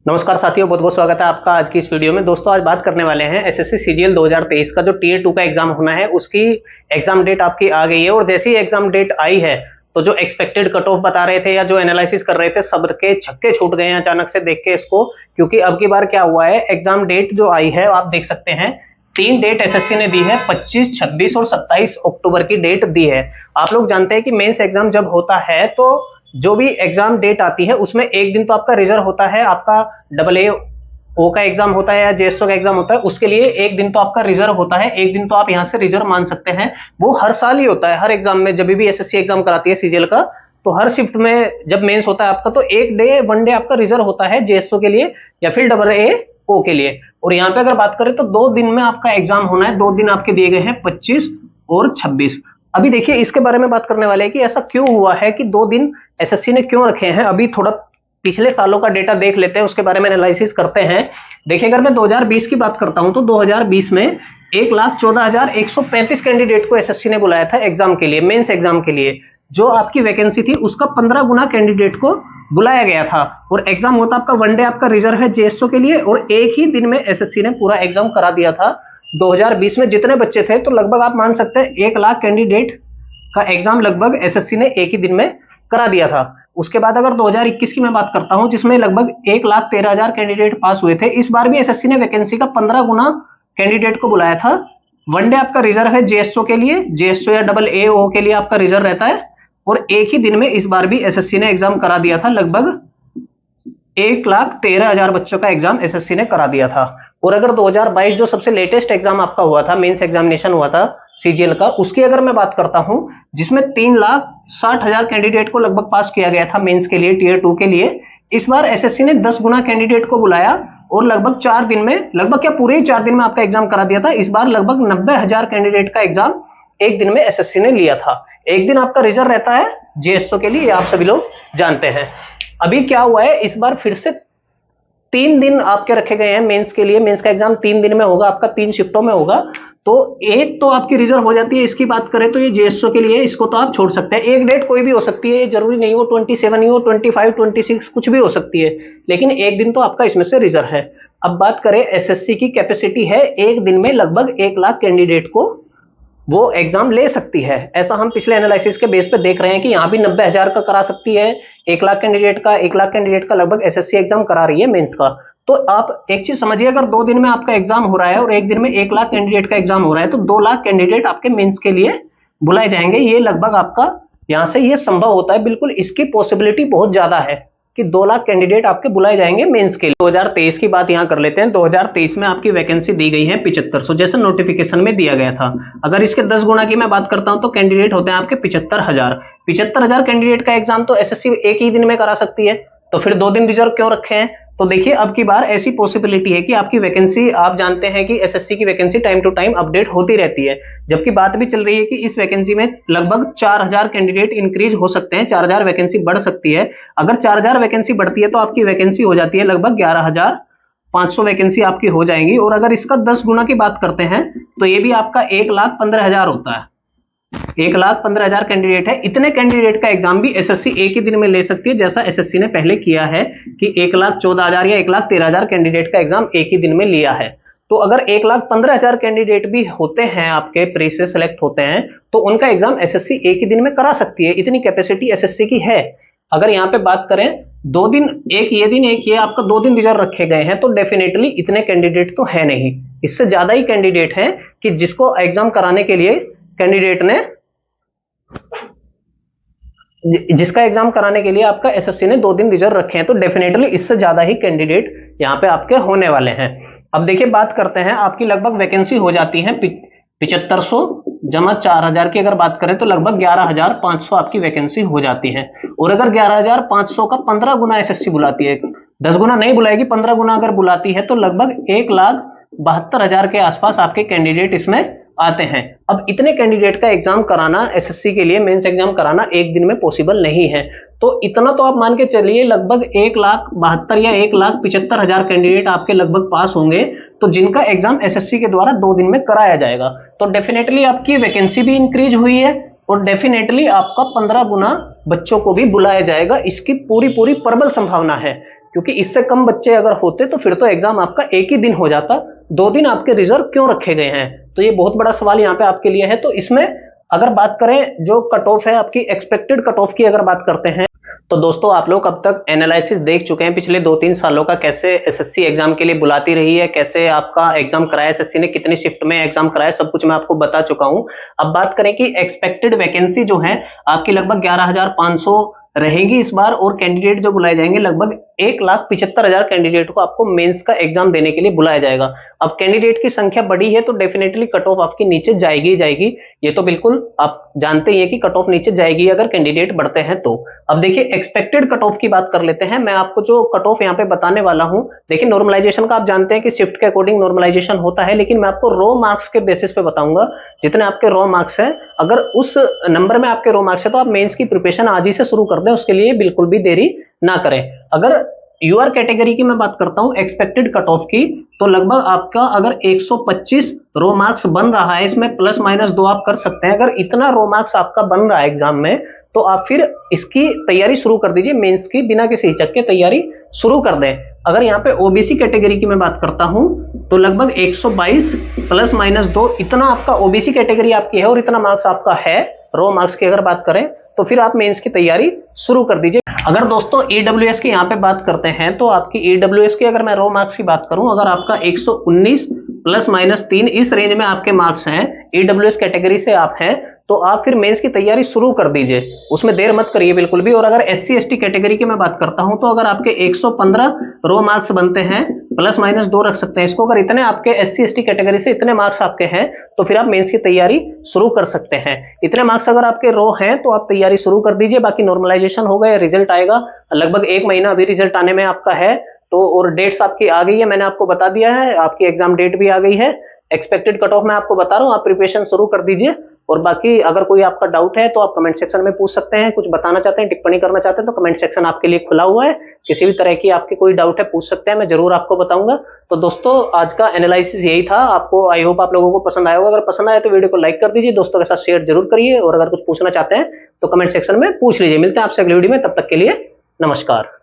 नमस्कार साथियों, बहुत बहुत स्वागत है आपका आज की इस वीडियो में। दोस्तों आज बात करने वाले हैं एसएससी सीजीएल 2023 का जो टीयर 2 का एग्जाम होना है उसकी एग्जाम डेट आपकी आ गई है। और जैसे ही एग्जाम डेट आई है तो जो एक्सपेक्टेड कट ऑफ बता रहे थे या जो एनालिसिस कर रहे थे सबके छक्के छूट गए हैं अचानक से देख के इसको। क्योंकि अब की बार क्या हुआ है, एग्जाम डेट जो आई है आप देख सकते हैं 3 डेट एसएससी ने दी है, 25, 26 और 27 अक्टूबर की डेट दी है। आप लोग जानते हैं कि मेंस एग्जाम जब होता है तो जो भी एग्जाम डेट आती है उसमें एक दिन तो आपका रिजर्व होता है, आपका AA का एग्जाम होता है या जेएसओ का एग्जाम होता है, उसके लिए एक दिन तो आपका रिजर्व होता है, एक दिन तो आप यहां से रिजर्व मान सकते हैं। वो हर साल ही होता है, हर एग्जाम में जब भी एसएससी एग्जाम कराती है सीजीएल का, तो हर शिफ्ट में जब मेंस होता है आपका तो वन डे आपका रिजर्व होता है जेएसओ के लिए या फिर AA के लिए। और यहाँ पे अगर बात करें तो 2 दिन में आपका एग्जाम होना है, 2 दिन आपके दिए गए हैं 25 और 26। अभी देखिए इसके बारे में बात करने वाले हैं कि ऐसा क्यों हुआ है कि 2 दिन एसएससी ने क्यों रखे हैं। अभी थोड़ा पिछले सालों का डेटा देख लेते हैं, उसके बारे में एनालिसिस करते हैं। देखिए अगर मैं 2020 की बात करता हूं तो 2020 में 1,14,135 कैंडिडेट को एसएससी ने बुलाया था एग्जाम के लिए, मेंस एग्जाम के लिए। जो आपकी वैकेंसी थी उसका 15 गुना कैंडिडेट को बुलाया गया था। और एग्जाम होता आपका वन डे आपका रिजर्व है जेएसओ के लिए, और एक ही दिन में एसएससी ने पूरा एग्जाम करा दिया था। 2020 में जितने बच्चे थे तो लगभग आप मान सकते हैं 1 लाख कैंडिडेट का एग्जाम लगभग एसएससी ने एक ही दिन में करा दिया था। उसके बाद अगर 2021 की मैं बात करता हूं जिसमें लगभग 1,13,000 कैंडिडेट पास हुए थे, इस बार भी एसएससी ने वैकेंसी का 15 गुना कैंडिडेट को बुलाया था। वन डे आपका रिजर्व है जेएसओ के लिए, जेएसओ या AA के लिए आपका रिजर्व रहता है, और एक ही दिन में इस बार भी एसएससी ने एग्जाम करा दिया था। लगभग 1,13,000 बच्चों का एग्जाम एसएससी ने करा दिया था। और अगर 2022 जो सबसे लेटेस्ट एग्जाम आपका हुआ था, मेंस एग्जामिनेशन हुआ था सीजीएल का, उसकी अगर मैं बात करता हूं जिसमें 3,60,000 कैंडिडेट को लगभग पास किया गया था मेंस के लिए, टीयर 2 के लिए। इस बार एसएससी ने 10 गुना कैंडिडेट को बुलाया और लगभग 4 दिन में, लगभग क्या पूरे ही 4 दिन में आपका एग्जाम करा दिया था। इस बार लगभग 90,000 कैंडिडेट का एग्जाम एक दिन में एसएससी ने लिया था। एक दिन आपका रिजर्व रहता है जेएसओ के लिए, आप सभी लोग जानते हैं। अभी क्या हुआ है, इस बार फिर से 3 दिन आपके रखे गए हैं मेंस के लिए। मेंस का एग्जाम 3 दिन में होगा, आपका 3 शिफ्टों में होगा। तो एक तो आपकी रिजर्व हो जाती है। इसकी बात करें तो ये जेएसओ के लिए, इसको तो आप छोड़ सकते हैं। एक डेट कोई भी हो सकती है, ये जरूरी नहीं हो 27 ही हो, 25, 26 कुछ भी हो सकती है, लेकिन एक दिन तो आपका इसमें से रिजर्व है। अब बात करें एसएससी की कैपेसिटी है एक दिन में लगभग 1 लाख कैंडिडेट को वो एग्जाम ले सकती है। ऐसा हम पिछले एनालिसिस के बेस पे देख रहे हैं कि यहाँ भी 90,000 का करा सकती है, 1 लाख कैंडिडेट का लगभग एसएससी एग्जाम करा रही है मेंस का। तो आप एक चीज समझिए, अगर 2 दिन में आपका एग्जाम हो रहा है और एक दिन में 1 लाख कैंडिडेट का एग्जाम हो रहा है तो 2 लाख कैंडिडेट आपके मेंस के लिए बुलाए जाएंगे। ये लगभग आपका यहां से ये संभव होता है, बिल्कुल इसकी पॉसिबिलिटी बहुत ज्यादा है कि 2 लाख कैंडिडेट आपके बुलाए जाएंगे मेंस के लिए। 2023 की बात यहां कर लेते हैं। 2023 में आपकी वैकेंसी दी गई है 7500, जैसे नोटिफिकेशन में दिया गया था। अगर इसके 10 गुना की मैं बात करता हूं तो कैंडिडेट होते हैं आपके 75,000। 75,000 कैंडिडेट का एग्जाम तो एसएससी एक ही दिन में करा सकती है, तो फिर 2 दिन रिजर्व क्यों रखे हैं। तो देखिए अब की बार ऐसी पॉसिबिलिटी है कि आपकी वैकेंसी, आप जानते हैं कि एसएससी की vacancy time to time update होती रहती है, जबकि बात भी चल रही है कि इस वैकेंसी में लगभग 4,000 कैंडिडेट इंक्रीज हो सकते हैं, 4,000 वैकेंसी बढ़ सकती है। अगर 4,000 वैकेंसी बढ़ती है तो आपकी वैकेंसी हो जाती है लगभग 11,500 वैकेंसी आपकी हो जाएंगी। और अगर इसका 10 गुना की बात करते हैं तो ये भी आपका 1,15,000 होता है। 1,15,000 कैंडिडेट है। इतने कैंडिडेट का एग्जाम भी एसएससी एक ही दिन में ले सकती है, जैसा एसएससी ने पहले किया है कि 1,14,000 या 1,13,000 कैंडिडेट का एग्जाम एक ही दिन में लिया है। तो अगर 1,15,000 कैंडिडेट भी होते हैं आपके प्री से सेलेक्ट होते हैं तो उनका एग्जाम एसएससी एक ही दिन में करा सकती है, इतनी कैपेसिटी एसएससी की है। अगर यहाँ पे बात करें 2 दिन, एक ये आपका 2 दिन रिजर्व रखे गए हैं, तो डेफिनेटली इतने कैंडिडेट तो है नहीं, इससे ज्यादा ही कैंडिडेट है कि जिसको एग्जाम कराने के लिए कैंडिडेट ने, जिसका एग्जाम कराने के लिए आपका एसएससी ने 2 दिन रिजर्व रखे हैं, तो डेफिनेटली इससे ज्यादा ही कैंडिडेट यहां पे आपके होने वाले हैं। अब देखिए बात करते हैं, आपकी लगभग वैकेंसी हो जाती है 7500 जमा 4,000 की अगर बात करें तो लगभग 11,500 आपकी वैकेंसी हो जाती है। और अगर 11,500 का 15 गुना एसएससी बुलाती है, 10 गुना नहीं बुलाएगी, 15 गुना अगर बुलाती है तो लगभग 1,72,000 के आसपास आपके कैंडिडेट इसमें आते हैं। अब इतने कैंडिडेट का एग्जाम कराना एसएससी के लिए, मेंस एग्जाम कराना एक दिन में पॉसिबल नहीं है। तो इतना तो आप मान के चलिए लगभग 1,72,000 या 1,75,000 कैंडिडेट आपके लगभग पास होंगे, तो जिनका एग्जाम एसएससी के द्वारा 2 दिन में कराया जाएगा। तो डेफिनेटली आपकी वैकेंसी भी इंक्रीज हुई है और डेफिनेटली आपका 15 गुना बच्चों को भी बुलाया जाएगा, इसकी पूरी प्रबल संभावना है। क्योंकि इससे कम बच्चे अगर होते तो फिर तो एग्जाम आपका एक ही दिन हो जाता, 2 दिन आपके रिजर्व क्यों रखे गए हैं? तो ये बहुत बड़ा सवाल यहाँ पे आपके लिए है। तो इसमें अगर बात करें जो कट ऑफ है आपकी, एक्सपेक्टेड कट ऑफ की अगर बात करते हैं, तो दोस्तों आप लोग अब तक एनालिसिस देख चुके हैं पिछले 2-3 सालों का, कैसे एसएससी एग्जाम के लिए बुलाती रही है, कैसे आपका एग्जाम कराया एसएससी ने, कितनी शिफ्ट में एग्जाम कराया, सब कुछ मैं आपको बता चुका हूं। अब बात करें कि एक्सपेक्टेड वैकेंसी जो है आपकी लगभग 11,500 रहेगी इस बार, और कैंडिडेट जो बुलाए जाएंगे लगभग 1,75,000 कैंडिडेट को आपको मेंस का एग्जाम देने के लिए बुलाया जाएगा। अब कैंडिडेट की संख्या बड़ी है तो डेफिनेटली कट ऑफ आपकी नीचे जाएगी जाएगी, ये तो बिल्कुल आप जानते ही है कि कट ऑफ नीचे जाएगी अगर कैंडिडेट बढ़ते हैं तो। अब देखिए एक्सपेक्टेड कट ऑफ की बात कर लेते हैं। मैं आपको जो कट ऑफ यहाँ पे बताने वाला हूं, देखिए नॉर्मलाइजेशन का आप जानते हैं कि शिफ्ट के अकॉर्डिंग नॉर्मलाइजेशन होता है, लेकिन मैं आपको रॉ मार्क्स के बेसिस पे बताऊंगा। जितने आपके रॉ मार्क्स है, अगर उस नंबर में आपके रॉ मार्क्स है तो आप मेंस की प्रिपरेशन आज ही से शुरू कर दें, उसके लिए बिल्कुल भी देरी ना करें। अगर यूआर कैटेगरी की मैं बात करता हूं एक्सपेक्टेड कट ऑफ की, तो लगभग आपका अगर 125 रो मार्क्स बन रहा है, इसमें प्लस माइनस 2 आप कर सकते हैं। अगर इतना रो मार्क्स आपका बन रहा है एग्जाम में, तो आप फिर इसकी तैयारी शुरू कर दीजिए, मेंस की बिना किसी हिचक के तैयारी शुरू कर दें। अगर यहाँ पे ओबीसी कैटेगरी की मैं बात करता हूं, तो लगभग 122 प्लस माइनस 2 इतना आपका ओबीसी कैटेगरी आपकी है, और इतना मार्क्स आपका है रो मार्क्स की अगर बात करें, तो फिर आप मेंस की तैयारी शुरू कर दीजिए। अगर दोस्तों ईडब्ल्यूएस की यहाँ पे बात करते हैं, तो आपकी ईडब्ल्यूएस की अगर मैं रो मार्क्स की बात करूं, अगर आपका 119 प्लस माइनस 3 इस रेंज में आपके मार्क्स हैं, ईडब्ल्यूएस कैटेगरी से आप हैं, तो आप फिर मेंस की तैयारी शुरू कर दीजिए, उसमें देर मत करिए बिल्कुल भी। और अगर एससी एसटी कैटेगरी की मैं बात करता हूं, तो अगर आपके 115 रो मार्क्स बनते हैं, प्लस माइनस 2 रख सकते हैं इसको, अगर इतने आपके एससी एसटी कैटेगरी से इतने मार्क्स आपके हैं, तो फिर आप मेंस की तैयारी शुरू कर सकते हैं। इतने मार्क्स अगर आपके रो हैं तो आप तैयारी शुरू कर दीजिए। बाकी नॉर्मलाइजेशन होगा या रिजल्ट आएगा, लगभग 1 महीना अभी रिजल्ट आने में आपका है, तो और डेट्स आपकी आ गई है, मैंने आपको बता दिया है, आपकी एग्जाम डेट भी आ गई है। एक्सपेक्टेड कट ऑफ मैं आपको बता रहा हूं, आप प्रिपरेशन शुरू कर दीजिए। और बाकी अगर कोई आपका डाउट है तो आप कमेंट सेक्शन में पूछ सकते हैं, कुछ बताना चाहते हैं, टिप्पणी करना चाहते हैं, तो कमेंट सेक्शन आपके लिए खुला हुआ है। किसी भी तरह की आपके कोई डाउट है पूछ सकते हैं, मैं जरूर आपको बताऊंगा। तो दोस्तों आज का एनालिसिस यही था, आपको आई होप आप लोगों को पसंद आया होगा। अगर पसंद आया तो वीडियो को लाइक कर दीजिए, दोस्तों के साथ शेयर जरूर करिए, और अगर कुछ पूछना चाहते हैं तो कमेंट सेक्शन में पूछ लीजिए। मिलते हैं आपसे अगली वीडियो में, तब तक के लिए नमस्कार।